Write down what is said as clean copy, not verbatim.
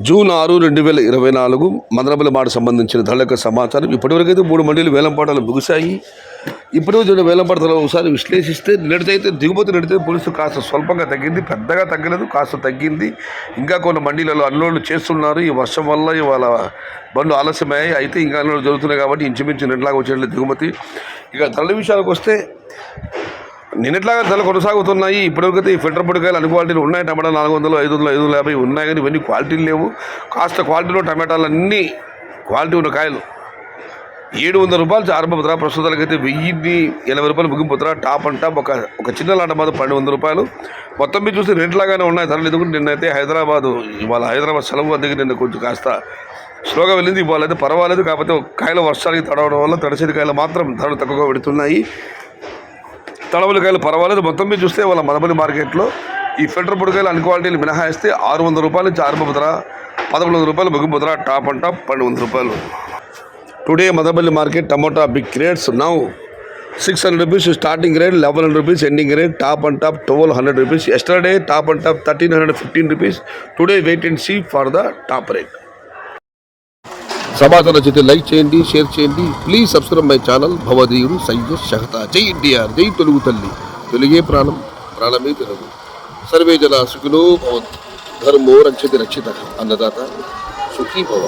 June 6, 2024 Madanapalle మాట సంబంధించిన ధరల యొక్క సమాచారం. ఇప్పటివరకైతే 3 మండీలు వేలంపాటలు ముగిశాయి. ఇప్పుడు వేలంపాటలు ఒకసారి విశ్లేషిస్తే నిన్నటిదైతే దిగుమతి నడితే పోలీసు కాస్త స్వల్పంగా తగ్గింది, పెద్దగా తగ్గలేదు, కాస్త తగ్గింది. ఇంకా కొన్ని మండీలలో అన్లోడ్లు చేస్తున్నారు. ఈ వర్షం వల్ల ఇవాళ బండ్లు ఆలస్యమయ్యాయి. అయితే ఇంకా అన్లోడ్లు జరుగుతున్నాయి కాబట్టి ఇంచుమించు నిన్నట్లాగా వచ్చేట్లేదు దిగుమతి. ఇక ధరల విషయానికి వస్తే నిన్నట్లాగా ధరలు కొనసాగుతున్నాయి. ఇప్పటివరకైతే ఈ ఫిల్టర్ పొడికాయలు అన్ని క్వాలిటీలు ఉన్నాయి. టమాటా 400, 500, 550 ఉన్నాయి. కానీ ఇవన్నీ క్వాలిటీలు లేవు. కాస్త క్వాలిటీలో టమాటాలు అన్నీ క్వాలిటీ ఉన్న కాయలు 700 రూపాయలు ఆరంభ ధర. ప్రస్తుతానికైతే 1080 రూపాయలు ముగింపు ధర. టాప్ అండ్ టాప్ ఒక చిన్న లాంటి మాత్రం 1200 రూపాయలు. మొత్తం మీద చూస్తే రేట్లాగానే ఉన్నాయి ధరలు. ఎందుకంటే నిన్నైతే ఇవాళ హైదరాబాద్ సెలవు అందుకే నిన్న కొంచెం కాస్త స్లోగా వెళ్ళింది. ఇవాళ అయితే పర్వాలేదు. కాకపోతే కాయలు వర్షానికి తడవడం వల్ల తడిసేది కాయలు మాత్రం ధరలు తక్కువగా పెడుతున్నాయి. తడవలి కాయలు పర్వాలేదు. మొత్తం మీద చూస్తే వాళ్ళ మదనపల్లి మార్కెట్లో ఈ ఫిల్టర్ పొడికాయలు అన్ని క్వాలిటీలు మినహాయిస్తే 600 రూపాయల నుంచి ఆరంభ ధర, 1100 రూపాయలు ముగింపు ధర. టాప్ అండ్ టాప్ 1200 రూపాయలు. Today Madanapalle market tomato big rates now 600 rupees starting rate, 1100 rupees ending rate, top and top 1200 rupees. Yesterday top and top 1315 rupees. Today wait and see for the top rate. సమాచారం నచ్చితే like చేయండి, share చేయండి. Please subscribe my channel. భవదీయుడు సయ్యద్ షహతా. జై ఎన్టీఆర్, జై తెలుగు తల్లి. తెలుగే ప్రాణం, ప్రాణమే తెలుగు. సర్వే జన సుఖినో భవంతు. ధర్మో రక్షతి రక్షిత. అన్నదాత సుఖీ భవ.